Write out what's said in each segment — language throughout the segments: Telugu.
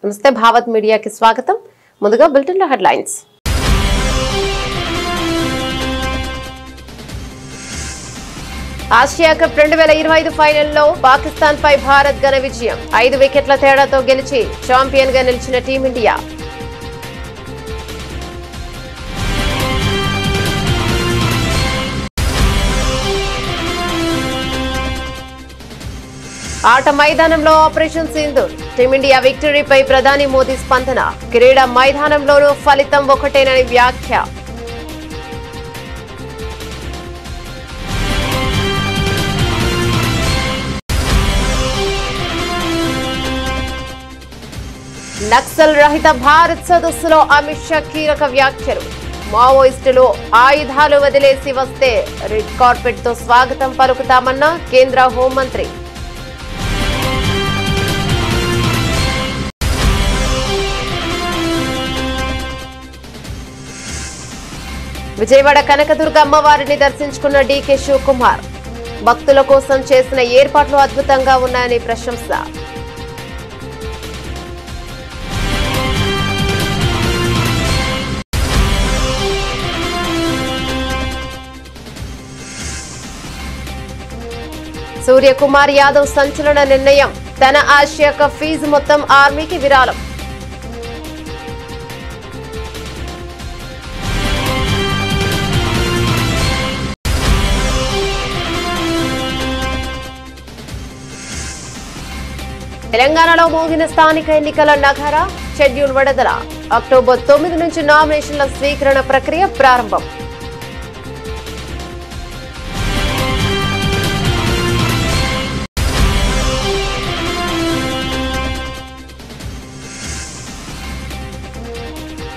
నమస్తే భావత్ మీడియాకి స్వాగతం. ముందుగా బులెటిన్లో హెడ్లైన్స్. ఆసియా కప్ 2025 ఫైనల్లో పాకిస్తాన్ పై భారత్ ఘన విజయం. 5 వికెట్ల తేడాతో గెలిచి ఛాంపియన్ గా నిలిచిన టీమిండియా. ఆట మైదానంలో ఆపరేషన్ సింధూర్. టీమిండియా విక్టరీపై ప్రధాని మోదీ స్పందన. క్రీడా మైదానంలోనూ ఫలితం ఒకటేనని వ్యాఖ్య. నక్సల్ రహిత భారత్ సదస్సులో అమిత్ షా కీలక వ్యాఖ్యలు. మావోయిస్టులు ఆయుధాలు వదిలేసి వస్తే రెడ్ కార్పెట్ తో స్వాగతం పలుకుతామన్న కేంద్ర హోంమంత్రి. విజయవాడ కనకదుర్గ అమ్మవారిని దర్శించుకున్న డీకే శివకుమార్. భక్తుల కోసం చేసిన ఏర్పాట్లు అద్భుతంగా ఉన్నాయని ప్రశంస. సూర్యకుమార్ యాదవ్ సంచలన నిర్ణయం. తన ఆసియా కప్ ఫీజు మొత్తం ఆర్మీకి విరాళం. తెలంగాణలో మోగిన స్థానిక ఎన్నికల నగార. షెడ్యూల్ విడుదల. అక్టోబర్ 9 నుంచి నామినేషన్ల స్వీకరణ ప్రక్రియ ప్రారంభం.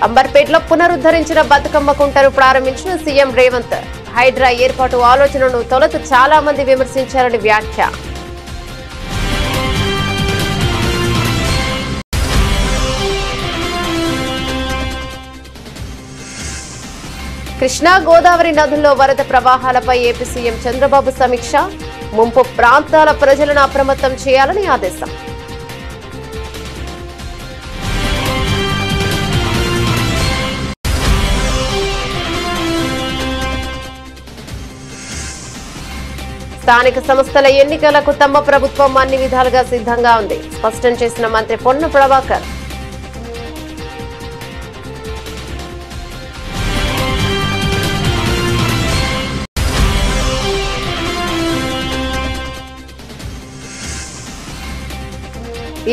అంబర్పేటలో పునరుద్ధరించిన బతుకమ్మ కుంటను ప్రారంభించిన సీఎం రేవంత్. హైడ్రా ఏర్పాటు ఆలోచనను తొలుత చాలా మంది విమర్శించారని వ్యాఖ్య. కృష్ణా గోదావరి నదుల్లో వరద ప్రవాహాలపై ఏపీ సీఎం చంద్రబాబు సమీక్ష. ముంపు ప్రాంతాల ప్రజలను అప్రమత్తం చేయాలని ఆదేశం. స్థానిక సంస్థల ఎన్నికలకు తమ ప్రభుత్వం అన్ని విధాలుగా సిద్ధంగా ఉంది స్పష్టం చేసిన మంత్రి పొన్న ప్రభాకర్.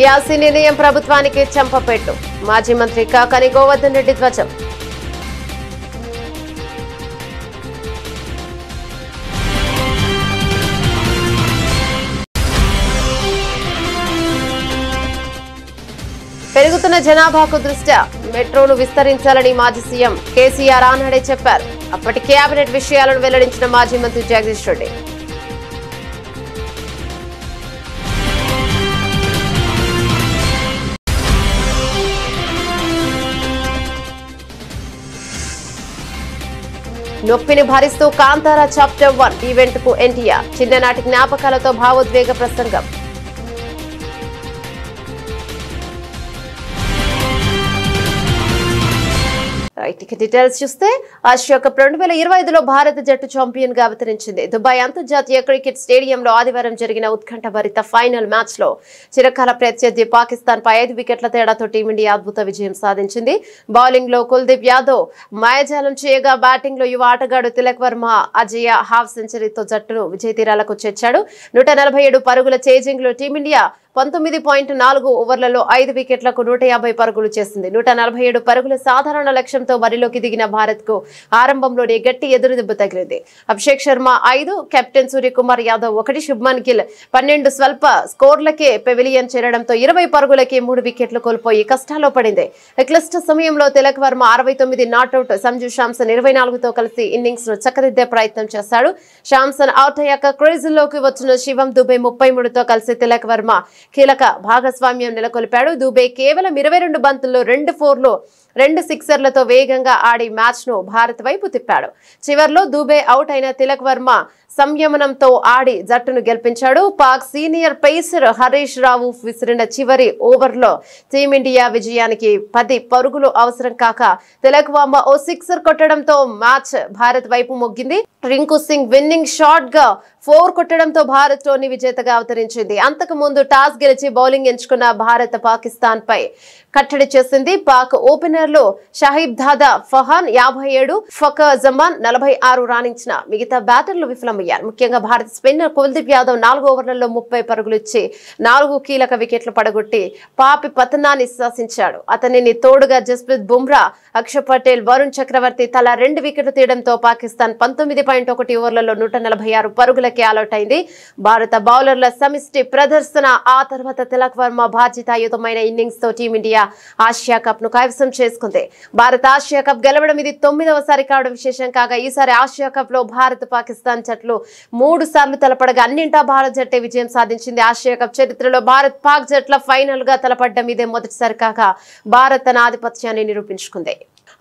ఈ ఆర్సీ నిర్ణయం ప్రభుత్వానికి చెంపపెట్టు. మాజీ మంత్రి కాకాని గోవర్ధన్ రెడ్డి ధ్వజం. పెరుగుతున్న జనాభాకు దృష్ట్యా మెట్రోను విస్తరించాలని మాజీ సీఎం కేసీఆర్ ఆనాడే చెప్పారు. అప్పటి కేబినెట్ విషయాలను వెల్లడించిన మాజీ మంత్రి జగదీష్ రెడ్డి. నొప్పిని భరిస్తూ కాంతారా చాప్టర్ 1 ఈవెంట్ కు ఎన్టీఆర్. చిన్ననాటి జ్ఞాపకాలతో భావోద్వేగ ప్రసంగం. డీటెయిల్స్ చూస్తే ఆసియా కప్ 2025లో భారత జట్టు ఛాంపియన్ గా అవతరించింది. దుబాయ్ అంతర్జాతీయ క్రికెట్ స్టేడియంలో ఆదివారం జరిగిన ఉత్కంఠభరిత ఫైనల్ మ్యాచ్ లో చిరకాల ప్రత్యర్థి పాకిస్తాన్ పై 5 వికెట్ల తేడాతో టీమిండియా అద్భుత విజయం సాధించింది. బౌలింగ్ లో కుల్దీప్ యాదవ్ మాయాజాలం చేయగా, బ్యాటింగ్ లో యువ ఆటగాడు తిలక్ వర్మ అజయ హాఫ్ సెంచరీతో జట్టును విజయ తీరాలకు చేర్చాడు. 147 పరుగుల చేజింగ్ లో టీమిండియా 19.4 ఓవర్లలో 5 వికెట్లకు 150 పరుగులు చేసింది. 147 పరుగుల సాధారణ లక్ష్యంతో బరిలోకి దిగిన భారత్ కు ఆరంభంలోనే గట్టి ఎదురుదెబ్బ తగిలింది. అభిషేక్ శర్మ 5, కెప్టెన్ సూర్యకుమార్ యాదవ్ 1, శుభ్మన్ గిల్ 12 స్వల్ప స్కోర్లకే పెవిలియన్ చేరడంతో 20 పరుగులకే 3 వికెట్లు కోల్పోయి కష్టాల్లో పడింది. క్లిష్ట సమయంలో తిలక్ వర్మ 69 నాట్అవుట్, సంజు శాంసన్ 24తో కలిసి ఇన్నింగ్స్ ను చక్కదిద్దే ప్రయత్నం చేశాడు. శాంసన్ అవుట్ అయ్యాక క్రీజుల్లోకి వచ్చిన శివం దుబే 33తో కలిసి తిలక్ వర్మ కీలక భాగస్వామ్యం నెలకొల్పాడు. దుబే కేవలం 22 బంతుల్లో 2 4లు 2 సిక్సర్లతో వేగ వేగంగా ఆడి మ్యాచ్ ను భారత్ వైపు తిప్పాడు. చివర్లో దుబే అవుట్ అయిన తిలక్ వర్మ సంయమనంతో ఆడి జట్టును గెలిపించాడు. పాక్ సీనియర్ పేసర్ హరీష్ రావు విసిరిన చివరి ఓవర్లో టీమిండియా విజయానికి 10 పరుగులు అవసరం కాక తిలక్ వర్మ ఓ సిక్సర్ కొట్టడంతో మ్యాచ్ భారత్ వైపు మొగ్గింది. రింకు సింగ్ విన్నింగ్ షాట్ గా 4 కొట్టడంతో భారత్ టోర్నీ విజేతగా అవతరించింది. అంతకు ముందు టాస్ గెలిచి బౌలింగ్ ఎంచుకున్న భారత్ పాకిస్తాన్ పై కట్టడి చేసింది. పాక్ ఓపెనర్లు షహీబ్ దాదా ఫహాన్ 57, ఫఖర్ జమాన్ 46 రాణించిన మిగతా బ్యాటర్లు విఫలమయ్యారు. ముఖ్యంగా భారత స్పిన్నర్ కుల్దీప్ యాదవ్ 4 ఓవర్లలో 30 పరుగులు ఇచ్చి 4 కీలక వికెట్లు పడగొట్టి పాపి పతనాన్ని శాసించాడు. అతనిని తోడుగా జస్ప్రీత్ బుమ్రా, అక్షర్ పటేల్, వరుణ్ చక్రవర్తి తలా 2 వికెట్లు తీయడంతో పాకిస్తాన్ 19.1 ఓవర్లలో 146 పరుగులకే ఆలౌట్ అయింది. భారత బౌలర్ల సమిష్టి ప్రదర్శన, ఆ తర్వాత తిలక్ వర్మ బాధ్యతాయుతమైన ఇన్నింగ్స్ తో టీమిండియా ఆసియా కప్ ను కైవసం చేసుకుంది. భారత ఆసియా కప్ గెలవడం ఇది 9వసారి కావడం విశేషం కాగా ఈసారి ఆసియా కప్ లో భారత్ పాకిస్తాన్ జట్లు 3 సార్లు తలపడగా అన్నింటా భారత్ జట్టే విజయం సాధించింది. ఆసియా కప్ చరిత్రలో భారత్ పాక్ జట్ల ఫైనల్ గా తలపడడం ఇదే మొదటిసారి కాగా భారత్ తన ఆధిపత్యాన్ని నిరూపించుకుంది.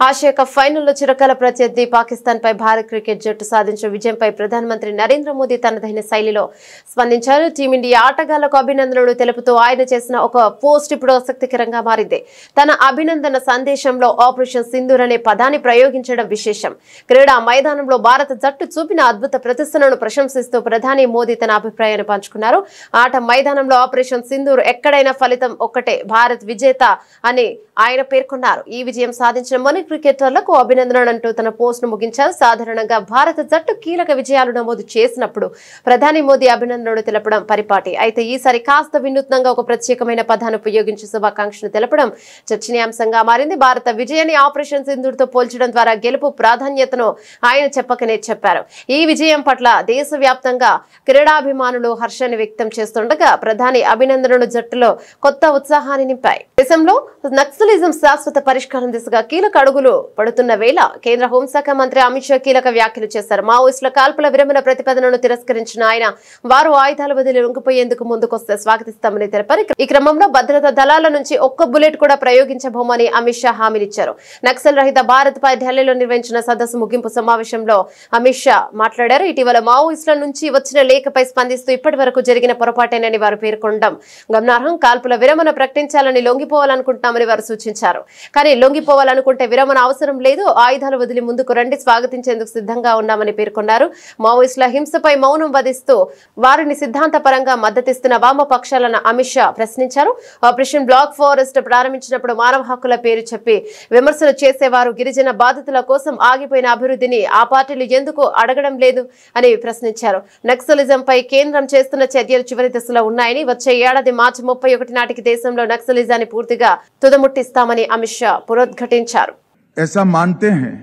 ఆసియా కప్ ఫైనల్లో చిరకాల ప్రత్యర్థి పాకిస్తాన్ పై భారత క్రికెట్ జట్టు సాధించిన విజయంపై ప్రధానమంత్రి నరేంద్ర మోదీ తనదైన శైలిలో స్పందించారు. టీమిండియా ఆటగాళ్లకు అభినందనలు తెలుపుతూ ఆయన చేసిన ఒక పోస్ట్ ఇప్పుడు ఆసక్తికరంగా మారింది. తన అభినందన సందేశంలో ఆపరేషన్ సింధూర్ అనే పదాన్ని ప్రయోగించడం విశేషం. క్రీడా మైదానంలో భారత జట్టు చూపిన అద్భుత ప్రదర్శనను ప్రశంసిస్తూ ప్రధాని మోదీ తన అభిప్రాయాన్ని పంచుకున్నారు. ఆట మైదానంలో ఆపరేషన్ సింధూర్ ఎక్కడైనా ఫలితం ఒక్కటే, భారత్ విజేత అని ఆయన పేర్కొన్నారు. ఈ విజయం సాధించిన మన క్రికెటర్లకు అభినందనలంటూ తన పోస్ట్ ను ముగించారు. సాధారణంగా భారత జట్టు కీలక విజయాలు నమోదు చేసినప్పుడు ప్రధాని మోదీ అభినందనలు తెలపడం పరిపాటి. అయితే ఈసారి కాస్త వినూత్నంగా ఒక ప్రత్యేకమైన పదాన్ని ఉపయోగించి శుభాకాంక్షలు తెలపడం చర్చనీయాంశంగా మారింది. భారత విజయాన్ని ఆపరేషన్ సింధూర్ తో పోల్చడం ద్వారా గెలుపు ప్రాధాన్యతను ఆయన చెప్పకనే చెప్పారు. ఈ విజయం పట్ల దేశవ్యాప్తంగా క్రీడాభిమానులు హర్షాన్ని వ్యక్తం చేస్తుండగా ప్రధాని అభినందనలు జట్టులో కొత్త ఉత్సాహాన్ని నింపాయి. దేశంలో నక్సలిజం శాశ్వత పరిష్కారం దిశగా కీలక అడుగులు పడుతున్న వేళ కేంద్ర హోంశాఖ మంత్రి అమిత్ షా కీలక వ్యాఖ్యలు చేశారు. మావోయిస్టుల కాల్పుల విరమణ ప్రతిపాదనను తిరస్కరించిన ఆయన వారు ఆయుధాలు వదిలి లొంగిపోయేందుకు ముందుకొస్తే స్వాగతిస్తామని తెలిపారు. ఈ క్రమంలో భద్రతా దళాల నుంచి ఒక్క బుల్లెట్ కూడా ప్రయోగించబోమని అమిత్ షా హామీనిచ్చారు. నక్సల్ రహిత భారత్ పై ఢిల్లీలో నిర్వహించిన సదస్సు ముగింపు సమావేశంలో అమిత్ షా మాట్లాడారు. ఇటీవల మావోయిస్టుల నుంచి వచ్చిన లేఖపై స్పందిస్తూ ఇప్పటి వరకు జరిగిన పొరపాటేనని వారు పేర్కొనడం గమనార్హం. కాల్పుల విరమణ ప్రకటించాలని లొంగిపోవాలనుకుంటున్నామని వారు సూచించారు. కానీ లొంగిపోవాలనుకుంటే విరమణ అవసరం లేదు, ఆయుధాలు వదిలి ముందుకు రండి, స్వాగతించేందుకు సిద్ధంగా ఉన్నామని పేర్కొన్నారు. మావోయిస్టుల హింసపై మౌనం వధిస్తూ వారిని సిద్ధాంతపరంగా మద్దతిస్తున్న వామపక్షాలను అమిత్ షా ప్రశ్నించారు. ఆపరేషన్ బ్లాక్ ఫారెస్ట్ ప్రారంభించినప్పుడు మానవ హక్కుల పేరు చెప్పి విమర్శలు చేసేవారు గిరిజన బాధితుల కోసం ఆగిపోయిన అభివృద్ధిని ఆ పార్టీలు ఎందుకు అడగడం లేదు అని ప్రశ్నించారు. నక్సలిజంపై కేంద్రం చేస్తున్న చర్యలు చివరి దశలో ఉన్నాయని, వచ్చే ఏడాది మార్చి 31 నాటికి దేశంలో నక్సలిజాన్ని పూర్తిగా తుదముట్టిస్తామని అమిత్ షా పునరుద్ఘాటించారు. ऐसा मानते हैं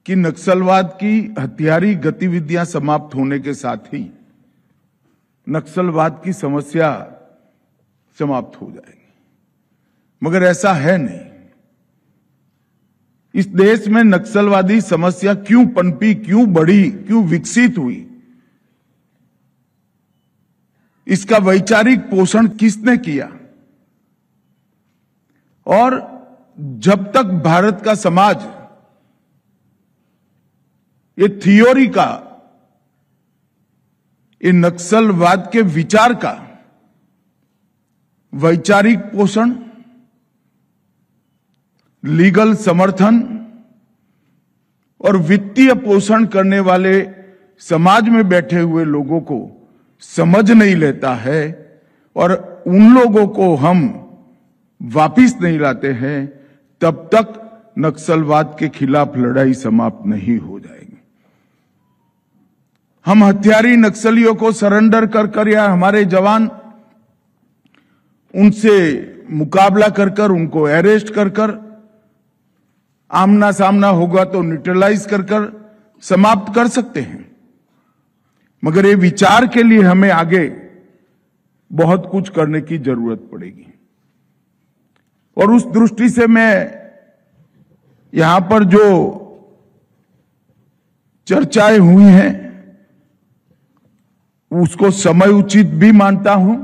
कि नक्सलवाद की हथियारी गतिविधियां समाप्त होने के साथ ही नक्सलवाद की समस्या समाप्त हो जाएगी, मगर ऐसा है नहीं। इस देश में नक्सलवादी समस्या क्यों पनपी, क्यों बढ़ी, क्यों विकसित हुई, इसका वैचारिक पोषण किसने किया? और जब तक भारत का समाज ये थियोरी का, ये नक्सलवाद के विचार का वैचारिक पोषण, लीगल समर्थन और वित्तीय पोषण करने वाले समाज में बैठे हुए लोगों को समझ नहीं लेता है और उन लोगों को हम वापिस नहीं लाते हैं, तब तक नक्सलवाद के खिलाफ लड़ाई समाप्त नहीं हो जाएगी। हम हथियारी नक्सलियों को सरेंडर कर या हमारे जवान उनसे मुकाबला कर उनको अरेस्ट कर आमना सामना होगा तो न्यूट्रलाइज कर समाप्त कर सकते हैं, मगर ये विचार के लिए हमें आगे बहुत कुछ करने की जरूरत पड़ेगी। और उस दृष्टि से मैं यहां पर जो चर्चाएं हुई हैं उसको समय उचित भी मानता हूं,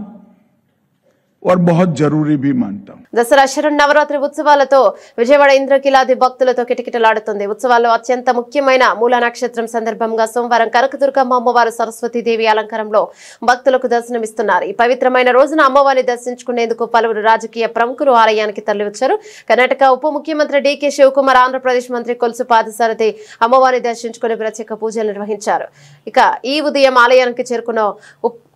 और बहुत जरूरी भी मानता हूं। దసరా శరన్నవరాత్రి ఉత్సవాలతో విజయవాడ ఇంద్రకీలాది భక్తులతో కిటకిటలాడుతుంది. ఉత్సవాల్లో అత్యంత ముఖ్యమైన మూల నక్షత్రం సందర్భంగా సోమవారం కనకదుర్గమ్మ అమ్మవారు సరస్వతీదేవి అలంకారంలో భక్తులకు దర్శనమిస్తున్నారు. ఈ పవిత్రమైన రోజున అమ్మవారిని దర్శించుకునేందుకు పలువురు రాజకీయ ప్రముఖులు ఆలయానికి తరలివచ్చారు. కర్ణాటక ఉప ముఖ్యమంత్రి డీకే శివకుమార్, ఆంధ్రప్రదేశ్ మంత్రి కొలుసు పాదసారథి అమ్మవారిని దర్శించుకుని ప్రత్యేక పూజలు నిర్వహించారు. ఇక ఈ ఉదయం ఆలయానికి చేరుకున్న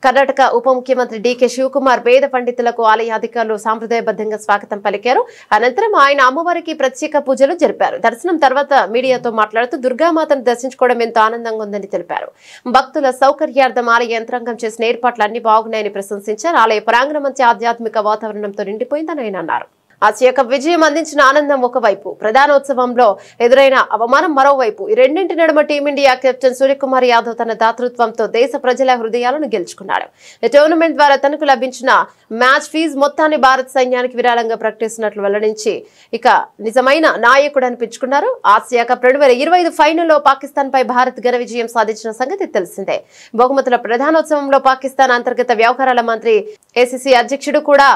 కర్ణాటక ఉప ముఖ్యమంత్రి డీకే శివకుమార్ వేద పండితులకు ఆలయ అధికారులు సాంప్రదాయబద్ధంగా స్వాగతం పలికారు. అనంతరం ఆయన అమ్మవారికి ప్రత్యేక పూజలు జరిపారు. దర్శనం తర్వాత మీడియాతో మాట్లాడుతూ దుర్గామాతను దర్శించుకోవడం ఎంతో ఆనందంగా ఉందని తెలిపారు. భక్తుల సౌకర్యార్థం ఆలయ యంత్రాంగం చేసిన ఏర్పాట్లు అన్ని బాగున్నాయని ప్రశంసించారు. ఆలయ ప్రాంగణం మంచి ఆధ్యాత్మిక వాతావరణంతో నిండిపోయిందని ఆయన అన్నారు. ఆసియా కప్ విజయం అందించిన ఆనందం ఒకవైపు, ప్రధానోత్సవంలో ఎదురైన అవమానం మరోవైపు. ఈ రెండింటి నడుమ టీమిండియా కెప్టెన్ సూర్యకుమార్ యాదవ్ తన దాతృత్వంతో దేశ ప్రజల హృదయాలను గెలుచుకున్నాడు. ఈ టోర్నమెంట్ ద్వారా తనకు లభించిన మ్యాచ్ ఫీజు మొత్తాన్ని భారత సైన్యానికి విరాళంగా ప్రకటిస్తున్నట్లు వెల్లడించి ఇక నిజమైన నాయకుడు అనిపించుకున్నారు. ఆసియా కప్ 2025 ఫైనల్లో పాకిస్తాన్ పై భారత్ ఘన విజయం సాధించిన సంగతి తెలిసిందే. బహుమతుల ప్రధానోత్సవంలో పాకిస్తాన్ అంతర్గత వ్యవహారాల మంత్రి, ఏసీసీ అధ్యక్షుడు కూడా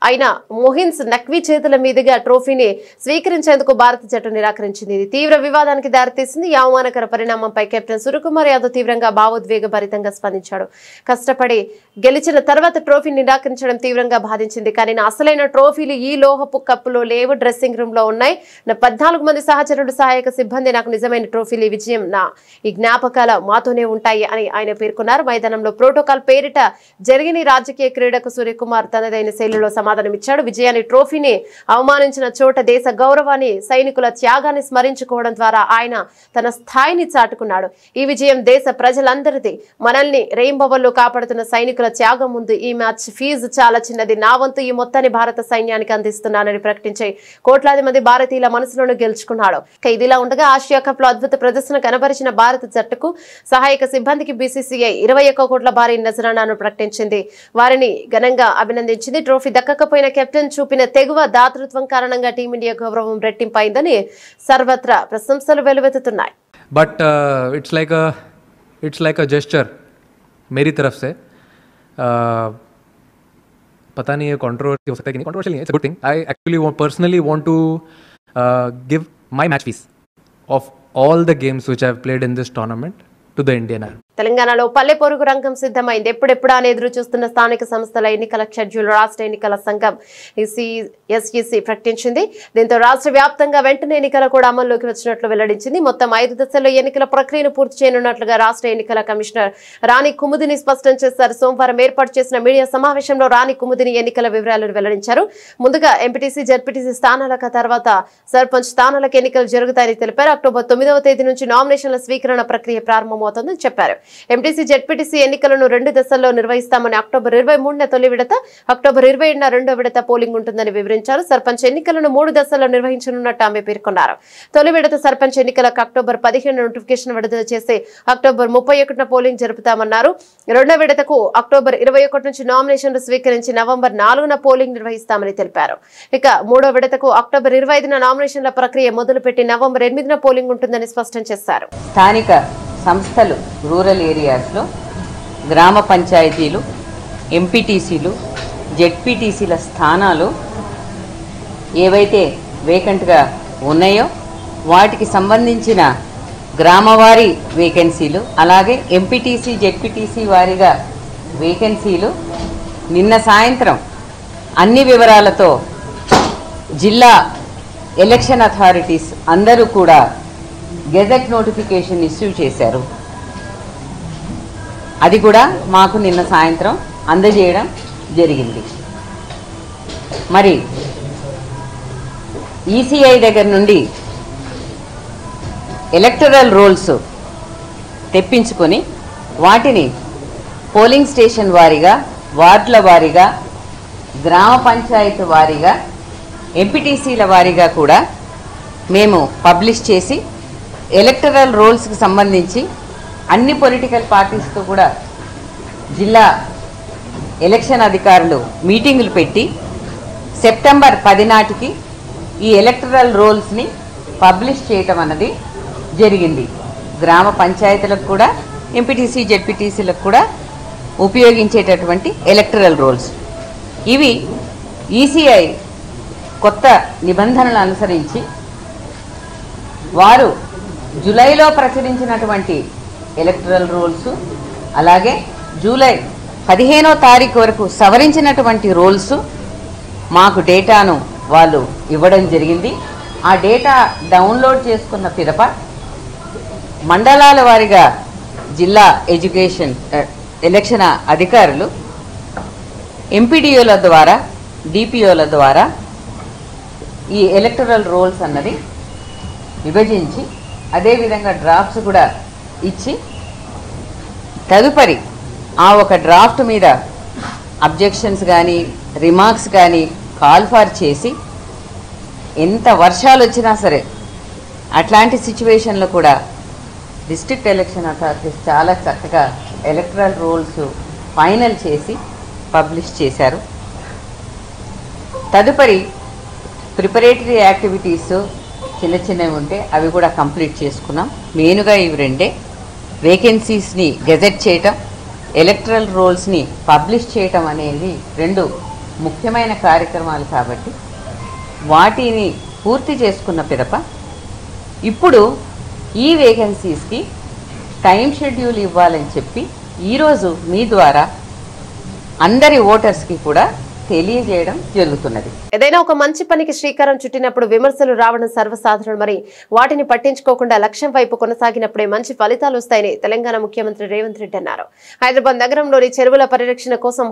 అయిన మొహిన్స్ నఖ్వీ చేతుల మీదుగా ట్రోఫీని స్వీకరించేందుకు భారత జట్టు నిరాకరించింది. ఇది తీవ్ర వివాదానికి దారితీసింది. ఈ అవమానకర పరిణామంపై కెప్టెన్ సూర్యకుమార్ యాదవ్ తీవ్రంగా భావోద్వేగభరితంగా స్పందించాడు. కష్టపడి గెలిచిన తర్వాత ట్రోఫీని నిరాకరించడం తీవ్రంగా బాధించింది. కానీ నా అసలైన ట్రోఫీలు ఈ లోహపు కప్పులో లేవు, డ్రెస్సింగ్ రూమ్ లో ఉన్నాయి. నా 14 మంది సహచరులు, సహాయక సిబ్బంది నాకు నిజమైన ట్రోఫీలు. ఈ విజయం ఈ జ్ఞాపకాల మాతోనే ఉంటాయి అని ఆయన పేర్కొన్నారు. మైదానంలో ప్రోటోకాల్ పేరిట జరిగిన రాజకీయ క్రీడకు సూర్యకుమార్ తనదైన శైలిలో సమాధానమిచ్చాడు. విజయాన్ని, ట్రోఫీని అవమానించిన చోట దేశ గౌరవాన్ని, సైనికుల త్యాగాన్ని స్మరించుకోవడం ద్వారా ఆయన తన స్థాయిని చాటుకున్నాడు. ఈ విజయం దేశ ప్రజలందరిది. మనల్ని రెయింబవల్లో కాపాడుతున్న సైనికుల త్యాగం ముందు ఈ మ్యాచ్ ఫీజు చాలా చిన్నది. నా వంతు ఈ మొత్తాన్ని భారత సైన్యానికి అందిస్తున్నానని ప్రకటించి కోట్లాది మంది భారతీయుల మనసులను గెలుచుకున్నాడు. ఇదిలా ఉండగా ఆసియా కప్ లో అద్భుత ప్రదర్శన కనబరిచిన భారత జట్టుకు, సహాయక సిబ్బందికి బీసీసీఐ 21 కోట్ల భారీ నజరానాను ప్రకటించింది. వారిని ఘనంగా అభినందించింది. ట్రోఫీ దక్కకపోయిన కెప్టెన్ చూపిన తెగువ, దాతృత్వం కారణంగా టీమిండియా గౌరవం రెట్టింపైందని సర్వత్రా ప్రశంసలు వెలువెత్తుతున్నాయి. But it's like a gesture मेरी तरफ से. पता नहीं ये कंट्रोवर्सी हो सकता है कि नहीं. कंट्रोवर्शियल नहीं है, it's a good thing. I actually personally want to give my match fees of all the games which I have played in this tournament to the Indian Army. తెలంగాణలో పల్లె పొరుగు రంగం సిద్ధమైంది. ఎప్పుడెప్పుడా అని ఎదురు చూస్తున్న స్థానిక సంస్థల ఎన్నికల షెడ్యూల్ రాష్ట్ర ఎన్నికల సంఘం ఎస్ఈసి ప్రకటించింది. దీంతో రాష్ట్ర వ్యాప్తంగా వెంటనే ఎన్నికలు కూడా అమల్లోకి వచ్చినట్లు వెల్లడించింది. మొత్తం 5 దశల్లో ఎన్నికల ప్రక్రియను పూర్తి చేయనున్నట్లుగా రాష్ట్ర ఎన్నికల కమిషనర్ రాణి కుముదిని స్పష్టం చేశారు. సోమవారం ఏర్పాటు చేసిన మీడియా సమావేశంలో రాణి కుముదిని ఎన్నికల వివరాలను వెల్లడించారు. ముందుగా ఎంపీటీసీ, జడ్పీటీసీ స్థానాలకు, తర్వాత సర్పంచ్ స్థానాలకు ఎన్నికలు జరుగుతాయని తెలిపారు. అక్టోబర్ 9వ తేదీ నుంచి నామినేషన్ల స్వీకరణ ప్రక్రియ ప్రారంభమవుతుందని చెప్పారు. ఎంపీటీసీ, జడ్పీటీసీ ఎన్నికలను 2 దశల్లో నిర్వహిస్తామని, అక్టోబర్ 23న తొలి విడత, అక్టోబర్ 27న రెండో విడత పోలింగ్ ఉంటుందని వివరించారు. సర్పంచ్ ఎన్నికలను 3 దశల్లో నిర్వహించనున్నట్టు ఆమె పేర్కొన్నారు. తొలి విడత సర్పంచ్ ఎన్నికలకు అక్టోబర్ 15న నోటిఫికేషన్ విడుదల చేసి అక్టోబర్ 31న పోలింగ్ జరుపుతామన్నారు. రెండో విడతకు అక్టోబర్ 21 నుంచి నామినేషన్లు స్వీకరించి నవంబర్ 4న పోలింగ్ నిర్వహిస్తామని తెలిపారు. ఇక మూడో విడతకు అక్టోబర్ 25న నామినేషన్ల ప్రక్రియ మొదలుపెట్టి నవంబర్ 8న పోలింగ్ ఉంటుందని స్పష్టం చేశారు. స్థానిక సంస్థలు, రూరల్ ఏరియాస్లో గ్రామ పంచాయతీలు, ఎంపీటీసీలు, జెడ్పీటీసీల స్థానాలు ఏవైతే వేకెంట్గా ఉన్నాయో వాటికి సంబంధించిన గ్రామవారీ వేకెన్సీలు, అలాగే ఎంపీటీసీ, జెడ్పీటీసీ వారీగా వేకెన్సీలు నిన్న సాయంత్రం అన్ని వివరాలతో జిల్లా ఎలక్షన్ అథారిటీస్ అందరూ కూడా గెజెట్ నోటిఫికేషన్ ఇష్యూ చేశారు. అది కూడా మాకు నిన్న సాయంత్రం అందజేయడం జరిగింది. మరి ఈసీఐ దగ్గర నుండి ఎలక్టరల్ రోల్స్ తెప్పించుకొని వాటిని పోలింగ్ స్టేషన్ వారీగా, వార్డుల వారీగా, గ్రామ పంచాయతీ వారీగా, ఎంపీటీసీల వారీగా కూడా మేము పబ్లిష్ చేసి ఎలక్టరల్ రోల్స్కి సంబంధించి అన్ని పొలిటికల్ పార్టీస్తో కూడా జిల్లా ఎలక్షన్ అధికారులు మీటింగులు పెట్టి సెప్టెంబర్ 10 నాటికి ఈ ఎలక్టరల్ రోల్స్ని పబ్లిష్ చేయటం అన్నది జరిగింది. గ్రామ పంచాయతీలకు కూడా, ఎంపీటీసీ, జెడ్పీటీసీలకు కూడా ఉపయోగించేటటువంటి ఎలక్టరల్ రోల్స్ ఇవి ఈసీఐ కొత్త నిబంధనలు అనుసరించి వారు జూలైలో ప్రచురించినటువంటి ఎలక్టరల్ రూల్స్, అలాగే జూలై 15వ తారీఖు వరకు సవరించినటువంటి రూల్స్ మాకు డేటాను వాళ్ళు ఇవ్వడం జరిగింది. ఆ డేటా డౌన్లోడ్ చేసుకున్న పిదప మండలాల వారీగా జిల్లా ఎలక్షన్ అధికారులు ఎంపీడీఓల ద్వారా, డిపిఓల ద్వారా ఈ ఎలక్టరల్ రోల్స్ అన్నది విభజించి అదేవిధంగా డ్రాఫ్ట్స్ కూడా ఇచ్చి తదుపరి ఆ ఒక డ్రాఫ్ట్ మీద అబ్జెక్షన్స్ కానీ రిమార్క్స్ కానీ కాల్ ఫార్ చేసి ఎంత వర్షాలు వచ్చినా సరే అట్లాంటి సిచ్యువేషన్లో కూడా డిస్ట్రిక్ట్ ఎలక్షన్ అథారిటీస్ చాలా చక్కగా ఎలక్టరల్ రూల్స్ ఫైనల్ చేసి పబ్లిష్ చేశారు. తదుపరి ప్రిపరేటరీ యాక్టివిటీస్ చిన్న చిన్నవి ఉంటే అవి కూడా కంప్లీట్ చేసుకున్నాం. మెయిన్గా ఇవి రెండే, వేకెన్సీస్ని గెజెట్ చేయటం, ఎలక్టరల్ రోల్స్ని పబ్లిష్ చేయటం అనేది రెండు ముఖ్యమైన కార్యక్రమాలు కాబట్టి వాటిని పూర్తి చేసుకున్న పిదప ఇప్పుడు ఈ వేకెన్సీస్కి టైం షెడ్యూల్ ఇవ్వాలని చెప్పి ఈరోజు మీ ద్వారా అందరి ఓటర్స్కి కూడా తెలియజేయడం జరుగుతున్నది. ఏదైనా ఒక మంచి పనికి శ్రీకారం చుట్టినప్పుడు విమర్శలు రావడం సర్వసాధారణం. మరి వాటిని పట్టించుకోకుండా లక్ష్యం వైపు కొనసాగినప్పుడే మంచి ఫలితాలు వస్తాయని తెలంగాణ ముఖ్యమంత్రి రేవంత్ రెడ్డి అన్నారు. హైదరాబాద్ నగరంలోని చెరువుల పరిరక్షణ కోసం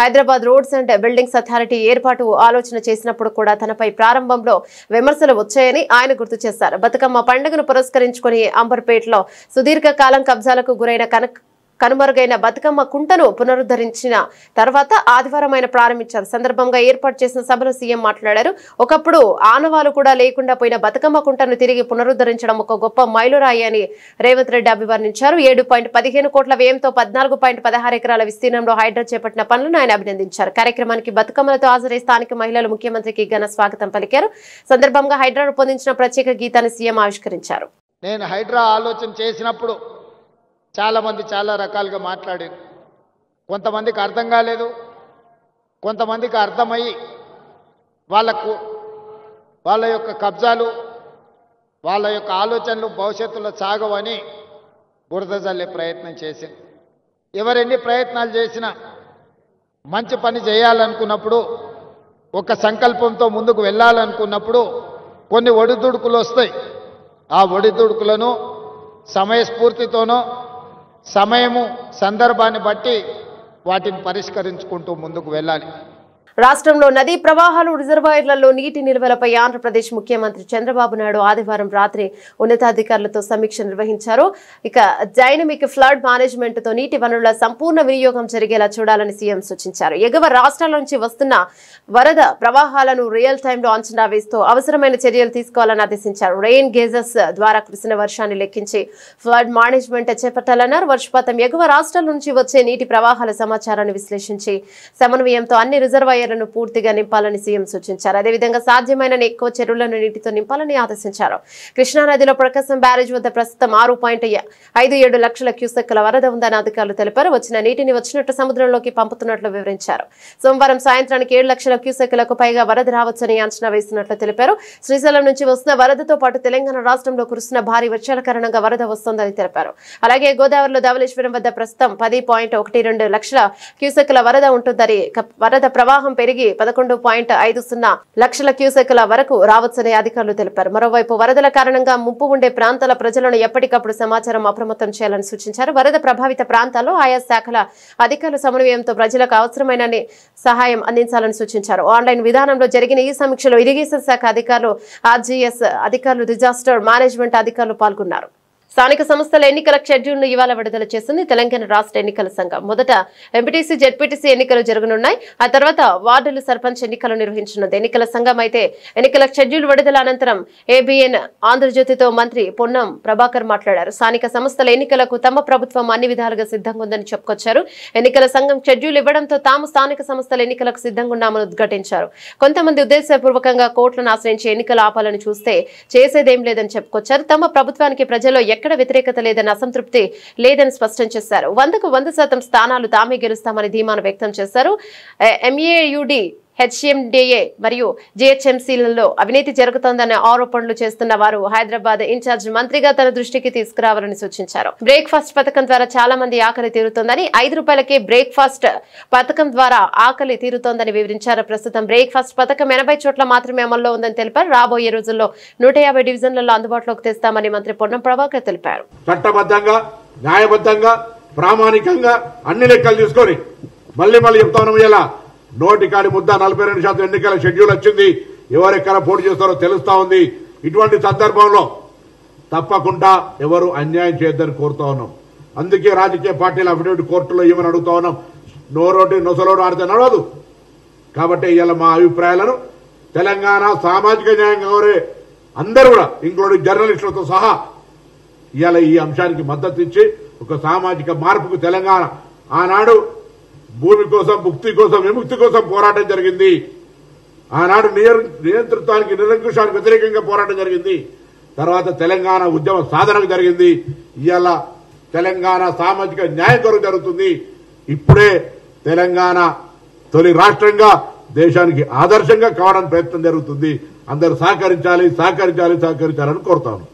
Hyderabad roads and buildings authority ఏర్పాటు ఆలోచన చేసినప్పుడు కూడా తనపై ప్రారంభంలో విమర్శలు వచ్చాయని ఆయన గుర్తు చేశారు. బతుకమ్మ పండుగను పురస్కరించుకుని అంబర్పేటలో సుదీర్ఘకాలం కబ్జాలకు గురైన కనుమరుగైన బతుకమ్మ కుంటను పునరుద్ధరించిన తర్వాత ఆదివారం ఆయన ప్రారంభించారు. సందర్భంగా ఏర్పాటు చేసిన సభలో సీఎం మాట్లాడారు. ఒకప్పుడు ఆనవాలు కూడా లేకుండా పోయిన బతుకమ్మ కుంటను తిరిగి పునరుద్ధరించడం ఒక గొప్ప మైలురాయి అని రేవంత్ రెడ్డి అభివర్ణించారు. 7.15 కోట్ల వ్యయంతో 14.16 ఎకరాల విస్తీర్ణంలో హైడ్రా చేపట్టిన పనులను ఆయన అభినందించారు. కార్యక్రమానికి బతుకమ్మలతో హాజరై స్థానిక మహిళలు ముఖ్యమంత్రికి ఘన స్వాగతం పలికారు. సందర్భంగా హైడ్రా రూపొందించిన ప్రత్యేక గీతాన్ని సీఎం ఆవిష్కరించారు. నేను హైడ్రా ఆలోచన చేసినప్పుడు చాలామంది చాలా రకాలుగా మాట్లాడారు. కొంతమందికి అర్థం కాలేదు, కొంతమందికి అర్థమయ్యి వాళ్ళ యొక్క కబ్జాలు, వాళ్ళ యొక్క ఆలోచనలు భవిష్యత్తులో సాగవని బురద జల్లే ప్రయత్నం చేసింది. ఎవరెన్ని ప్రయత్నాలు చేసినా మంచి పని చేయాలనుకున్నప్పుడు, ఒక సంకల్పంతో ముందుకు వెళ్ళాలనుకున్నప్పుడు కొన్ని ఒడిదుడుకులు వస్తాయి. ఆ ఒడిదుడుకులను సమయస్ఫూర్తితోనో సమయము సందర్భాన్ని బట్టి వాటిని పరిష్కరించుకుంటూ ముందుకు వెళ్ళాలి. రాష్ట్రంలో నదీ ప్రవాహాలు, రిజర్వాయర్లలో నీటి నిల్వలపై ఆంధ్రప్రదేశ్ ముఖ్యమంత్రి చంద్రబాబు నాయుడు ఆదివారం రాత్రి ఉన్నతాధికారులతో సమీక్ష నిర్వహించారు. ఇక డైనమిక్ ఫ్లడ్ మేనేజ్మెంట్ తో నీటి వనరుల సంపూర్ణ వినియోగం జరిగేలా చూడాలని సీఎం సూచించారు. ఎగువ రాష్ట్రాల నుంచి వస్తున్న వరద ప్రవాహాలను రియల్ టైంలో అంచనా వేస్తూ అవసరమైన చర్యలు తీసుకోవాలని ఆదేశించారు. రెయిన్ గేజెస్ ద్వారా కురిసిన వర్షాన్ని లెక్కించి ఫ్లడ్ మేనేజ్మెంట్ చేపట్టాలన్నారు. వర్షపాతం, ఎగువ రాష్ట్రాల నుంచి వచ్చే నీటి ప్రవాహాల సమాచారాన్ని విశ్లేషించి సమన్వయంతో అన్ని రిజర్వాయర్లను పూర్తిగా నింపాలని సీఎం సూచించారు. అదేవిధంగా సాధ్యమైన ఎక్కువ చెరువులను నీటితో నింపాలని ఆదేశించారు. కృష్ణానదిలో ప్రకాశం బ్యారేజ్ వద్ద ప్రస్తుతం 6.57 లక్షల క్యూసెక్కుల వరద ఉందని అధికారులు తెలిపారు. వచ్చిన నీటిని వచ్చినట్టు సముద్రంలోకి పంపుతున్నట్లు వివరించారు. సోమవారం సాయంత్రానికి 7 లక్షల క్యూసెక్కులకు పైగా వరద రావచ్చని అంచనా వేస్తున్నట్లు తెలిపారు. శ్రీశైలం నుంచి వస్తున్న వరదతో పాటు తెలంగాణ రాష్ట్రంలో కురుస్తున్న భారీ వర్షాల కారణంగా వరద వస్తోందని తెలిపారు. అలాగే గోదావరిలో ధవళేశ్వరం వద్ద ప్రస్తుతం 10.12 లక్షల క్యూసెక్కుల వరద ఉంటుందని, వరద ప్రవాహం పెరిగి 11.50 లక్షల క్యూసెక్కుల వరకు రావచ్చని అధికారులు తెలిపారు. మరోవైపు వరదల కారణంగా ముప్పు ఉండే ప్రాంతాల ప్రజలను ఎప్పటికప్పుడు సమాచారం అప్రమత్తం చేయాలని సూచించారు. వరద ప్రభావిత ప్రాంతాల్లో ఆయా శాఖల అధికారుల సమన్వయంతో ప్రజలకు అవసరమైన సహాయం అందించాలని సూచించారు. ఆన్లైన్ విధానంలో జరిగిన ఈ సమీక్షలో ఇరిగేషన్ శాఖ అధికారులు, ఆర్జీఎస్ అధికారులు, డిజాస్టర్ మేనేజ్మెంట్ అధికారులు పాల్గొన్నారు. స్థానిక సంస్థల ఎన్నికల షెడ్యూల్ను ఇవాళ విడుదల చేసింది తెలంగాణ రాష్ట్ర ఎన్నికల సంఘం. మొదట ఎంపీటీసీ, జెడ్పీటీసీ ఎన్నికలు జరగనున్నాయి. ఆ తర్వాత వార్డులు, సర్పంచ్ ఎన్నికలు నిర్వహించనుంది ఎన్నికల సంఘం. అయితే ఎన్నికల షెడ్యూల్ విడుదల అనంతరం ఏబీఎన్ ఆంధ్రజ్యోతితో మంత్రి పొన్నం ప్రభాకర్ మాట్లాడారు. స్థానిక సంస్థల ఎన్నికలకు తమ ప్రభుత్వం అన్ని విధాలుగా సిద్ధంగా ఉందని చెప్పుకొచ్చారు. ఎన్నికల సంఘం షెడ్యూల్ ఇవ్వడంతో తాము స్థానిక సంస్థల ఎన్నికలకు సిద్ధంగా ఉన్నామని ఉద్ఘాటించారు. కొంతమంది ఉద్దేశపూర్వకంగా కోర్టులను ఆశ్రయించి ఎన్నికలు ఆపాలని చూస్తే చేసేదేం లేదని చెప్పుకొచ్చారు. తమ ప్రభుత్వానికి ప్రజల్లో ఎక్కడ వ్యతిరేకత లేదని, అసంతృప్తి లేదని స్పష్టం చేశారు. 100% స్థానాలు తామే గెలుస్తామని ధీమాను వ్యక్తం చేశారు. ఎంఏయుడి హెచ్ఎండిఏ మరియు జిహెచ్ఎంసీలలో అవినీతి జరుగుతోందనే ఆరోపణలు చేస్తున్న వారు హైదరాబాద్ ఇన్ఛార్జ్ మంత్రిగా తన దృష్టికి తీసుకురావాలని సూచించారు. బ్రేక్ఫాస్ట్ పథకం ద్వారా చాలా మంది ఆకలి తీరుతోందని, ₹5కే బ్రేక్ఫాస్ట్ పథకం ద్వారా ఆకలి తీరుతోందని వివరించారు. ప్రస్తుతం బ్రేక్ఫాస్ట్ పథకం 80 చోట్ల మాత్రమే అమల్లో ఉందని తెలిపారు. రాబోయే రోజుల్లో 150 డివిజన్లలో అందుబాటులోకి తెస్తామని మంత్రి పొన్నం ప్రభాకర్ తెలిపారు. చట్టబద్ధంగా, న్యాయబద్ధంగా, ప్రామాణికంగా అన్ని లెక్కలు తీసుకొని మళ్ళీ చెప్తాను. ఇలా నోటికాడి ముద్ద 42% ఎన్నికల షెడ్యూల్ వచ్చింది. ఎవరెక్కడ పోటీ చేస్తారో తెలుస్తా ఉంది. ఇటువంటి సందర్భంలో తప్పకుండా ఎవరు అన్యాయం చేయొద్దని కోరుతా ఉన్నాం. అందుకే రాజకీయ పార్టీల అఫిడవిట్ కోర్టులో ఏమని అడుగుతా ఉన్నాం. నోరోటి నొసలోడు ఆడితే నడవదు. కాబట్టి ఇవాళ మా అభిప్రాయాలను తెలంగాణ సామాజిక న్యాయం కోరే అందరూ కూడా, ఇంక్లూడింగ్ జర్నలిస్టులతో సహా, ఇవాళ ఈ అంశానికి మద్దతు ఇచ్చి ఒక సామాజిక మార్పుకు తెలంగాణ ఆనాడు భూమి కోసం, ముక్తి కోసం, విముక్తి కోసం పోరాటం జరిగింది. ఆనాడు నియంతృత్వానికి, నిరంకుశానికి వ్యతిరేకంగా పోరాటం జరిగింది. తర్వాత తెలంగాణ ఉద్యమ సాధనకు జరిగింది. ఇవాళ తెలంగాణ సామాజిక న్యాయం కొరకు జరుగుతుంది. ఇప్పుడే తెలంగాణ తొలి రాష్ట్రంగా దేశానికి ఆదర్శంగా కావడానికి ప్రయత్నం జరుగుతుంది. అందరూ సహకరించాలని కోరుతాను.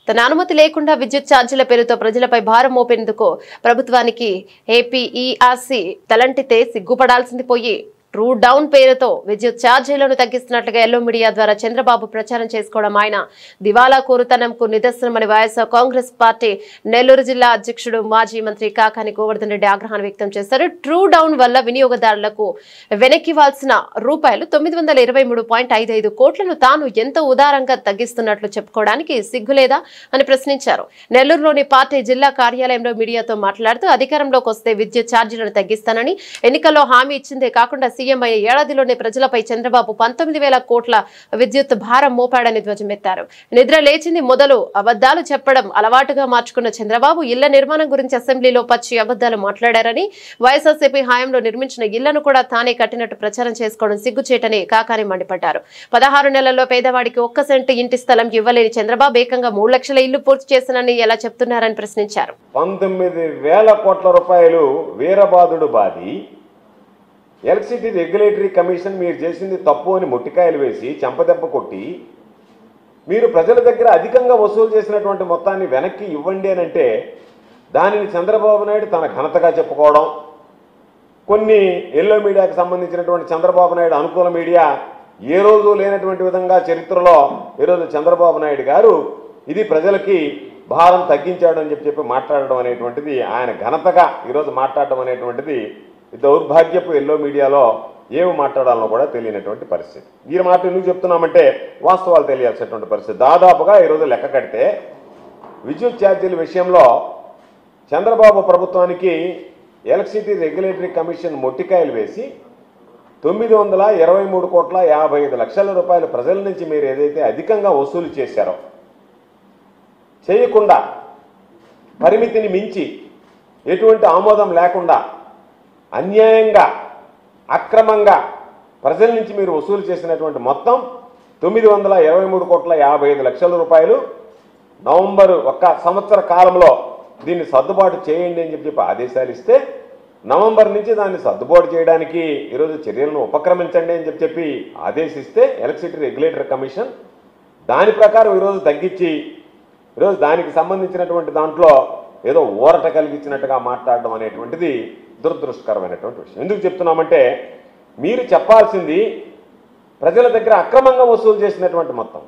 తన అనుమతి లేకుండా విద్యుత్ ఛార్జీల పేరుతో ప్రజలపై భారం మోపేందుకు ప్రభుత్వానికి ఏపీఈఆర్సీ తలంటితే సిగ్గుపడాల్సింది పోయి ట్రూ డౌన్ పేరుతో విద్యుత్ ఛార్జీలను తగ్గిస్తున్నట్లుగా ఎల్లో మీడియా ద్వారా చంద్రబాబు ప్రచారం చేసుకోవడం ఆయన దివాలా కోరుతనంకు నిదర్శనమని వైఎస్ఆర్ కాంగ్రెస్ పార్టీ నెల్లూరు జిల్లా అధ్యక్షుడు మాజీ మంత్రి కాకాని గోవర్ధన్ రెడ్డి ఆగ్రహాన్ని వ్యక్తం చేశారు. ట్రూ డౌన్ వల్ల వినియోగదారులకు వెనక్కివాల్సిన ₹923.55 కోట్లను తాను ఎంతో ఉదారంగా తగ్గిస్తున్నట్లు చెప్పుకోవడానికి సిగ్గులేదా అని ప్రశ్నించారు. నెల్లూరులోని పార్టీ జిల్లా కార్యాలయంలో మీడియాతో మాట్లాడుతూ అధికారంలోకి వస్తే విద్యుత్ ఛార్జీలను తగ్గిస్తానని, ఎన్నికల్లో హామీ ఇచ్చిందే కాకుండా సీఎం అయ్యే ఏడాదిలోనే ప్రజలపై చంద్రబాబు 19,000 కోట్ల విద్యుత్ భారం మోపాడని ధ్వజమెత్తారు. నిద్ర లేచింది మొదలు అబద్దాలు చెప్పడం అలవాటుగా మార్చుకున్న చంద్రబాబు ఇళ్ల నిర్మాణం గురించి అసెంబ్లీలో పచ్చి అబద్దాలు మాట్లాడారని, వైఎస్ఆర్సీపీ హయాంలో నిర్మించిన ఇళ్లను కూడా తానే కట్టినట్టు ప్రచారం చేసుకోవడం సిగ్గుచేటని కాకాని మండిపడ్డారు. 16 నెలల్లో పేదవాడికి 1 సెంటు ఇంటి స్థలం ఇవ్వలేని చంద్రబాబు ఏకంగా 3 లక్షల ఇళ్లు పూర్తి చేస్తానని ఎలా చెప్తున్నారని ప్రశ్నించారు. 19,000 కోట్ల రూపాయలు వీరబాదుడు బాది ఎలక్ట్రిసిటీ రెగ్యులేటరీ కమిషన్ మీరు చేసింది తప్పు అని మొట్టికాయలు వేసి చెంపదెబ్బ కొట్టి, మీరు ప్రజల దగ్గర అధికంగా వసూలు చేసినటువంటి మొత్తాన్ని వెనక్కి ఇవ్వండి అని అంటే దానిని చంద్రబాబు నాయుడు తన ఘనతగా చెప్పుకోవడం, కొన్ని ఎల్లో మీడియాకి సంబంధించినటువంటి చంద్రబాబు నాయుడు అనుకూల మీడియా ఏ రోజు లేనటువంటి విధంగా చరిత్రలో ఈరోజు చంద్రబాబు నాయుడు గారు ఇది ప్రజలకి భారం తగ్గించాడు అని చెప్పి మాట్లాడడం అనేటువంటిది, ఆయన ఘనతగా ఈరోజు మాట్లాడడం అనేటువంటిది దౌర్భాగ్యపు ఎల్లో మీడియాలో ఏమి మాట్లాడాలో కూడా తెలియనటువంటి పరిస్థితి. ఈ మాట ఎందుకు చెప్తున్నామంటే వాస్తవాలు తెలియాల్సినటువంటి పరిస్థితి. దాదాపుగా ఈరోజు లెక్క కడితే విద్యుత్ ఛార్జీల విషయంలో చంద్రబాబు ప్రభుత్వానికి ఎలక్ట్రిసిటీ రెగ్యులేటరీ కమిషన్ మొట్టికాయలు వేసి 923,55 కోట్ల ప్రజల నుంచి మీరు ఏదైతే అధికంగా వసూలు చేశారో, చేయకుండా పరిమితిని మించి ఎటువంటి ఆమోదం లేకుండా అన్యాయంగా అక్రమంగా ప్రజల నుంచి మీరు వసూలు చేసినటువంటి మొత్తం 923,55 కోట్ల నవంబర్ 1 సంవత్సర కాలంలో దీన్ని సర్దుబాటు చేయండి అని చెప్పి ఆదేశాలు ఇస్తే, నవంబర్ నుంచి దాన్ని సర్దుబాటు చేయడానికి ఈరోజు చర్యలను ఉపక్రమించండి అని చెప్పి ఆదేశిస్తే ఎలక్ట్రిసిటీ రెగ్యులేటరీ కమిషన్ దాని ప్రకారం ఈరోజు తగ్గించి ఈరోజు దానికి సంబంధించినటువంటి దాంట్లో ఏదో ఊరట కలిగించినట్టుగా మాట్లాడడం అనేటువంటిది దురదృష్టకరమైనటువంటి విషయం. ఎందుకు చెప్తున్నామంటే మీరు చెప్పాల్సింది ప్రజల దగ్గర అక్రమంగా వసూలు చేసినటువంటి మొత్తం.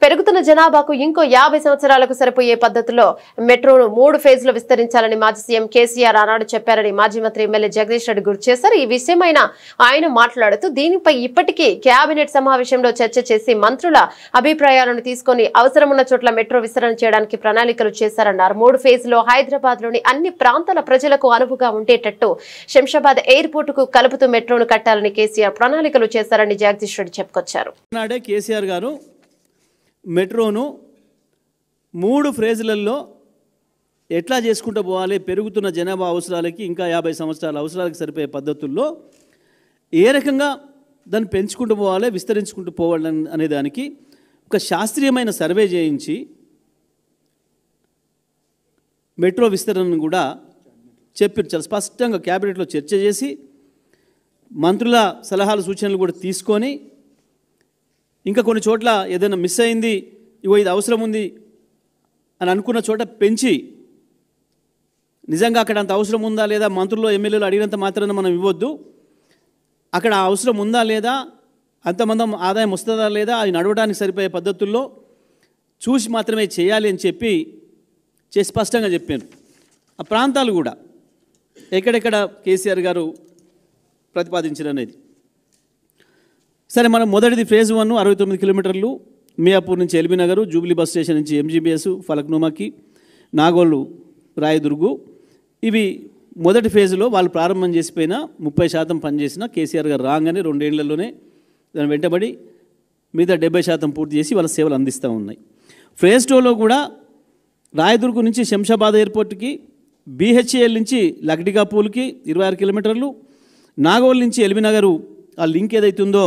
పెరుగుతున్న జనాభాకు ఇంకో 50 సంవత్సరాలకు సరిపోయే పద్ధతిలో మెట్రోను 3 ఫేజ్లో విస్తరించాలని మాజీ సీఎం కేసీఆర్ ఆనాడు చెప్పారని మాజీ మంత్రి ఎమ్మెల్యే జగదీష్ రెడ్డి గుర్తు చేశారు. ఈ విషయమైన ఆయన మాట్లాడుతూ దీనిపై ఇప్పటికీ కేబినెట్ సమావేశంలో చర్చ చేసి మంత్రుల అభిప్రాయాలను తీసుకుని అవసరమున్న చోట్ల మెట్రో విస్తరణ చేయడానికి ప్రణాళికలు చేశారన్నారు. 3 ఫేజ్లో హైదరాబాద్ లోని అన్ని ప్రాంతాల ప్రజలకు అనువుగా ఉండేటట్టు శంషాబాద్ ఎయిర్పోర్ట్ కు కలుపుతూ మెట్రోను కట్టాలని కేసీఆర్ ప్రణాళికలు చేశారని జగదీష్ రెడ్డి చెప్పుకొచ్చారు. కేసీఆర్ గారు మెట్రోను 3 ఫేజ్లలో ఎట్లా చేసుకుంటూ పోవాలి, పెరుగుతున్న జనాభా అవసరాలకి ఇంకా 50 సంవత్సరాల అవసరాలకు సరిపోయే పద్ధతుల్లో ఏ రకంగా దాన్ని పెంచుకుంటూ పోవాలి, విస్తరించుకుంటూ పోవాలి అనే దానికి ఒక శాస్త్రీయమైన సర్వే చేయించి మెట్రో విస్తరణను కూడా చెప్పారు. చాలా స్పష్టంగా క్యాబినెట్లో చర్చ చేసి మంత్రుల సలహాలు సూచనలు కూడా తీసుకొని ఇంకా కొన్ని చోట్ల ఏదైనా మిస్ అయింది, ఇగో ఇది అవసరం ఉంది అని అనుకున్న చోట పెంచి నిజంగా అక్కడ అంత అవసరం ఉందా లేదా మంత్రులు ఎమ్మెల్యేలు అడిగినంత మాత్రాన మనం ఇవ్వద్దు. అక్కడ అవసరం ఉందా లేదా, అంతమంది ఆదాయం వస్తుందా లేదా, అది నడవడానికి సరిపోయే పద్ధతుల్లో చూసి మాత్రమే చేయాలి అని చెప్పి స్పష్టంగా చెప్పారు. ఆ ప్రాంతాలు కూడా ఎక్కడెక్కడ కేసీఆర్ గారు ప్రతిపాదించారనేది. సరే, మనం మొదటిది ఫేజ్ 1 69 కిలోమీటర్లు మియాపూర్ నుంచి LB Nagar, Jubilee bus station నుంచి ఎంజీబీఎస్, ఫలక్నుమాకి, నాగోలు, రాయదుర్గు. ఇవి మొదటి ఫేజ్లో వాళ్ళు ప్రారంభం చేసిపోయిన 30% పనిచేసిన కేసీఆర్ గారు రాగానే 2 ఏళ్లలోనే దాని వెంటబడి మిగతా 70% పూర్తి చేసి వాళ్ళ సేవలు అందిస్తూ ఉన్నాయి. ఫేజ్ 2లో కూడా రాయదుర్గు నుంచి శంషాబాద్ ఎయిర్పోర్ట్కి, బీహెచ్ఏఎల్ నుంచి లక్డికాపూల్కి 26 కిలోమీటర్లు, నాగోల్ నుంచి ఎల్బీ నగరు ఆ లింక్ ఏదైతుందో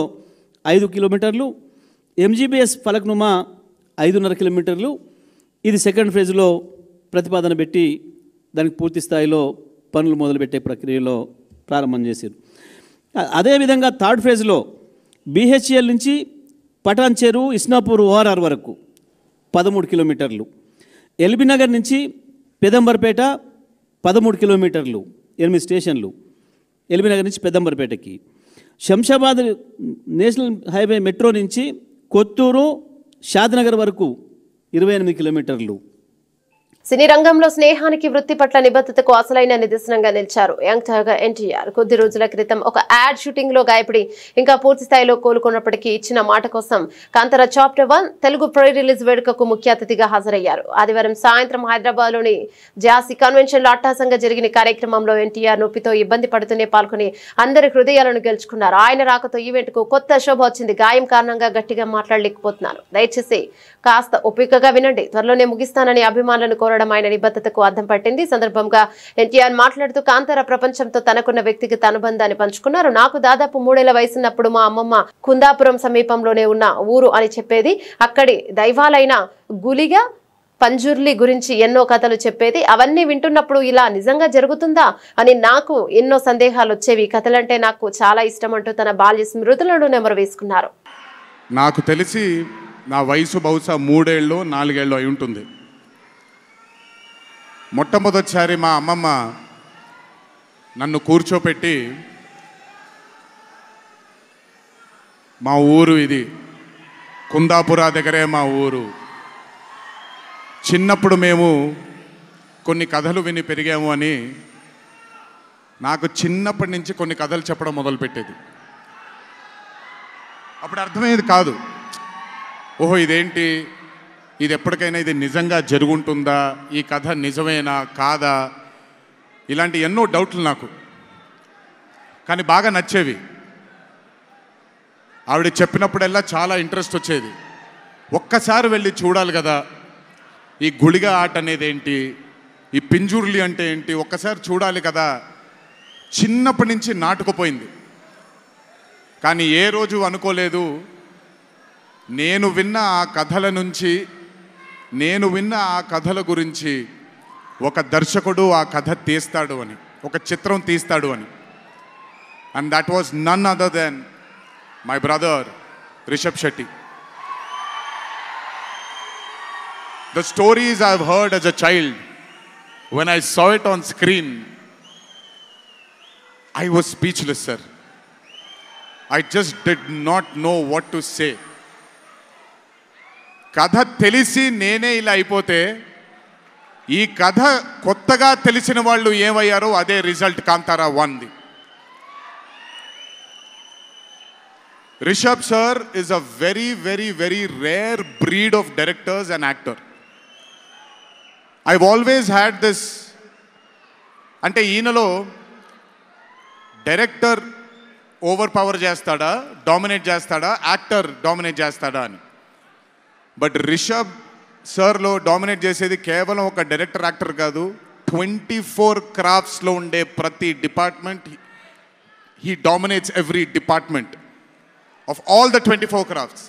5 కిలోమీటర్లు, ఎంజీబీఎస్ ఫలక్నుమా 5.5 కిలోమీటర్లు. ఇది సెకండ్ ఫేజ్లో ప్రతిపాదన పెట్టి దానికి పూర్తి స్థాయిలో పనులు మొదలుపెట్టే ప్రక్రియలో ప్రారంభం చేశారు. అదేవిధంగా థర్డ్ ఫేజ్లో బీహెచ్ఎల్ నుంచి పటాన్ చెరు, ఇస్నాపూర్ ఓఆర్ఆర్ వరకు 13 కిలోమీటర్లు, ఎల్బీ నగర్ నుంచి పెదంబర్పేట 13 కిలోమీటర్లు, 8 స్టేషన్లు ఎల్బీ నగర్ నుంచి పెదంబర్పేటకి, శంషాబాద్ నేషనల్ హైవే మెట్రో నుంచి కొత్తూరు, షాద్నగర్ వరకు 28 కిలోమీటర్లు. సినీ రంగంలో స్నేహానికి, వృత్తి పట్ల నిబద్ధతకు అసలైన నిదర్శనంగా నిలిచారు యంగ్ టైగర్ ఎన్టీఆర్. కొద్ది రోజుల క్రితం ఒక యాడ్ షూటింగ్ లో గాయపడి ఇంకా పూర్తి స్థాయిలో కోలుకున్నప్పటికీ ఇచ్చిన మాట కోసం Kantara chapter 1 Telugu pre release వేడుకకు ముఖ్య అతిథిగా హాజరయ్యారు. ఆదివారం సాయంత్రం హైదరాబాద్ లోని జాసీ కన్వెన్షన్ లో అట్టహాసంగా జరిగిన కార్యక్రమంలో ఎన్టీఆర్ నొప్పితో ఇబ్బంది పడుతూనే పాల్గొని అందరి హృదయాలను గెలుచుకున్నారు. ఆయన రాకతో ఈవెంట్ కు కొత్త శోభ వచ్చింది. గాయం కారణంగా గట్టిగా మాట్లాడలేకపోతున్నాను, దయచేసి కాస్త ఓపికగా వినండి, త్వరలోనే ముగిస్తానని అభిమానులను కోరడం ఆయన నిబద్ధతకు అర్థం పట్టింది. సందర్భంగా ఎన్టీఆర్ మాట్లాడుతూ కాంతార ప్రపంచంతో తనకున్న వ్యక్తిగత అనుబంధాన్ని పంచుకున్నారు. నాకు దాదాపు 3 ఏళ్ల వయసున్నప్పుడు మా అమ్మమ్మ కుందాపురం సమీపంలోనే ఉన్న ఊరు అని చెప్పేది. అక్కడి దైవాలైన గులిగా, పంజుర్లి గురించి ఎన్నో కథలు చెప్పేది. అవన్నీ వింటున్నప్పుడు ఇలా నిజంగా జరుగుతుందా అని నాకు ఎన్నో సందేహాలు వచ్చేవి. కథలంటే నాకు చాలా ఇష్టం అంటూ తన బాల్య స్మృతులను నెమరు వేసుకున్నారు. నాకు తెలిసి నా వయసు బహుశా 3 ఏళ్ళు 4 ఏళ్ళు అయి ఉంటుంది. మొట్టమొదటిసారి మా అమ్మమ్మ నన్ను కూర్చోపెట్టి, మా ఊరు ఇది, కుందాపురా దగ్గరే మా ఊరు, చిన్నప్పుడు మేము కొన్ని కథలు విని పెరిగాము అని నాకు చిన్నప్పటి నుంచి కొన్ని కథలు చెప్పడం మొదలుపెట్టేది. అప్పుడు అర్థమయ్యేది కాదు, ఓహో ఇదేంటి, ఇది ఎప్పటికైనా ఇది నిజంగా జరుగుంటుందా, ఈ కథ నిజమేనా కాదా, ఇలాంటి ఎన్నో డౌట్లు నాకు. కానీ బాగా నచ్చేవి. ఆవిడ చెప్పినప్పుడల్లా చాలా ఇంట్రెస్ట్ వచ్చేది. ఒక్కసారి వెళ్ళి చూడాలి కదా, ఈ గుళిగా ఆట అనేది ఏంటి, ఈ పింజూర్లి అంటే ఏంటి, ఒక్కసారి చూడాలి కదా. చిన్నప్పటి నుంచి నాటుకుపోయింది. కానీ ఏ రోజు అనుకోలేదు నేను విన్న ఆ కథల నుంచి, నేను విన్న ఆ కథల గురించి ఒక దర్శకుడు ఆ కథ తీస్తాడు అని, ఒక చిత్రం తీస్తాడు అని. And that was none other than my brother Rishab Shetty. The stories I've heard as a child, when I saw it on screen, I was speechless, sir. I just did not know what to say. కథ తెలిసి నేనే ఇలా అయిపోతే, ఈ కథ కొత్తగా తెలిసిన వాళ్ళు ఏమయ్యారో అదే రిజల్ట్ కాంతారా 1ది. Rishabh sir is a very, very, very rare breed of directors and actor. I've always had this, అంటే ఈయనలో డైరెక్టర్ ఓవర్ పవర్ చేస్తాడా, డామినేట్ చేస్తాడా, యాక్టర్ డామినేట్ చేస్తాడా అని. బట్ రిషబ్ సార్లో డామినేట్ చేసేది కేవలం ఒక డైరెక్టర్ యాక్టర్ కాదు, 24 క్రాఫ్ట్స్లో ఉండే ప్రతి department. He dominates every department of all the 24 crafts.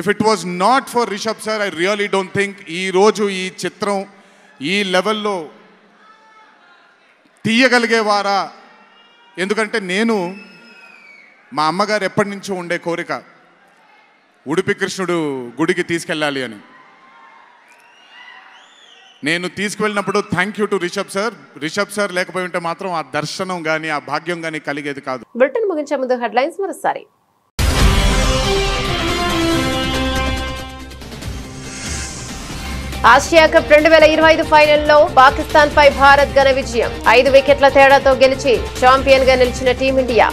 If it was not for Rishabh sir, I really don't think ee roju ee chitram ee level lo తీయగలిగేవారా, ఎందుకంటే నేను మా అమ్మగారు ఎప్పటి నుంచో ఉండే కోరిక ఉడిపి కృష్ణుడు గుడికి తీసుకెళ్ళాలి అని. నేను తీసుకువెళ్ళినప్పుడు thank you to Rishabh sir లేకపోయి ఉంటే మాత్రం ఆ దర్శనం కానీ ఆ భాగ్యం కానీ కలిగేది కాదు. బులెటిన్ ముగించే ముందు హెడ్లైన్స్ మరోసారి. ఆసియా కప్ 2025 ఫైనల్లో పాకిస్తాన్ పై భారత్ ఘన విజయం. 5 వికెట్ల తేడాతో గెలిచి ఛాంపియన్ గా నిలిచిన టీమిండియా.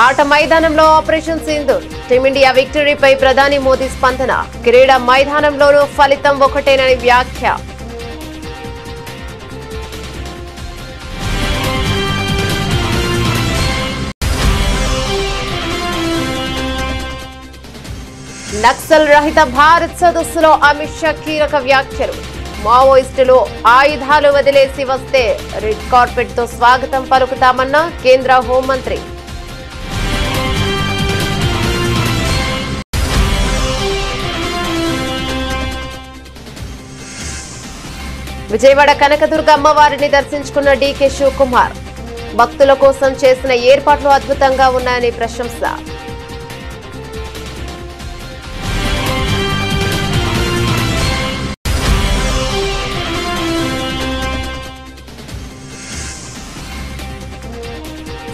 ఆట మైదానంలో ఆపరేషన్ సింధూర్. టీమిండియా విక్టరీపై ప్రధాని మోదీ స్పందన. క్రీడా మైదానంలోనూ ఫలితం ఒకటేనని వ్యాఖ్య. నక్సల్ రహిత భారత్ సదస్సులో అమిత్ షా కీలక వ్యాఖ్యలు. మావోయిస్టులు ఆయుధాలు వదిలేసి వస్తే రెడ్ కార్పెట్ తో స్వాగతం పలుకుతామన్న కేంద్ర హోంమంత్రి. విజయవాడ కనకదుర్గ అమ్మవారిని దర్శించుకున్న డీకే శివకుమార్. భక్తుల కోసం చేసిన ఏర్పాట్లు అద్భుతంగా ఉన్నాయని ప్రశంస.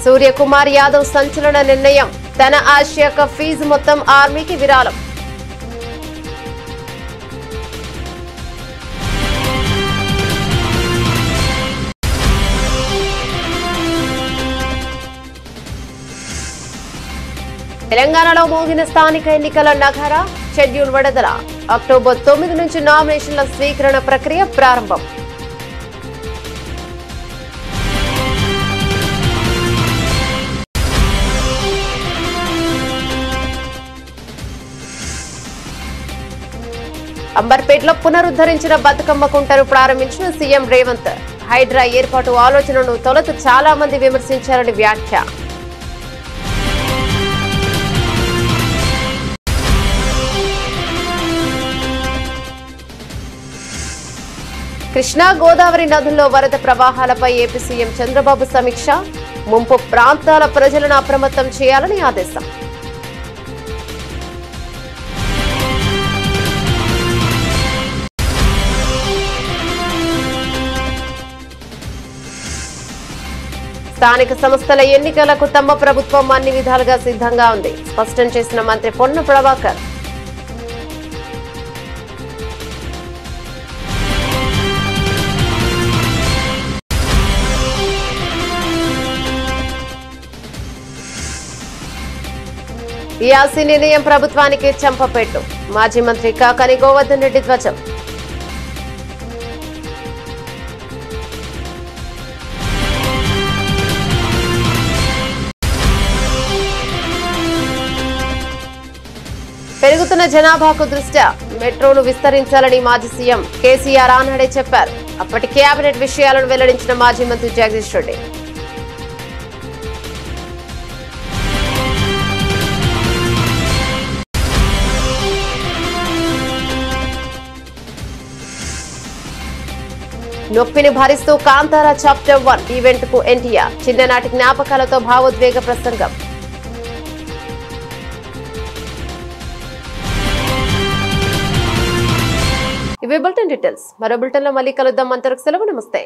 సూర్యకుమార్ యాదవ్ సంచలన నిర్ణయం. తన ఆసియా కప్ ఫీజు మొత్తం ఆర్మీకి విరాళం. తెలంగాణలో మోగిన స్థానిక ఎన్నికల నగారా. షెడ్యూల్ విడుదల. అక్టోబర్ 9 నుంచి నామినేషన్ల స్వీకరణ ప్రక్రియ ప్రారంభం. అంబర్పేటలో పునరుద్ధరించిన బతుకమ్మ కుంటను ప్రారంభించిన సీఎం రేవంత్. హైడ్రా ఏర్పాటు ఆలోచనను తొలుత చాలా మంది విమర్శించారని వ్యాఖ్య. కృష్ణా గోదావరి నదుల్లో వరద ప్రవాహాలపై ఏపీ సీఎం చంద్రబాబు సమీక్ష. ముంపు ప్రాంతాల ప్రజలను అప్రమత్తం చేయాలని ఆదేశం. స్థానిక సంస్థల ఎన్నికలకు తమ ప్రభుత్వం అన్ని విధాలుగా సిద్ధంగా ఉంది స్పష్టం చేసిన మంత్రి పొన్న ప్రభాకర్. ఈఆర్సీ నిర్ణయం ప్రభుత్వానికి చెంపపెట్టు. మాజీ మంత్రి కాకాని గోవర్ధన్ రెడ్డి ధ్వజం. పెరుగుతున్న జనాభాకు దృష్ట్యా మెట్రోను విస్తరించాలని మాజీ సీఎం కేసీఆర్ ఆనాడే చెప్పారు. అప్పటి కేబినెట్ విషయాలను వెల్లడించిన మాజీ మంత్రి జగదీష్ రెడ్డి. నొప్పిని భరిస్తూ కాంతారా చాప్టర్ 1 ఈవెంట్ కు ఎన్టీఆర్. చిన్ననాటి జ్ఞాపకాలతో భావోద్వేగ ప్రసంగం. ఇవే బులెటిన్ డీటెయిల్స్. మరో బులెటిన్ లో మళ్ళీ కలుద్దాం. అంతవరకు సెలవు. నమస్తే.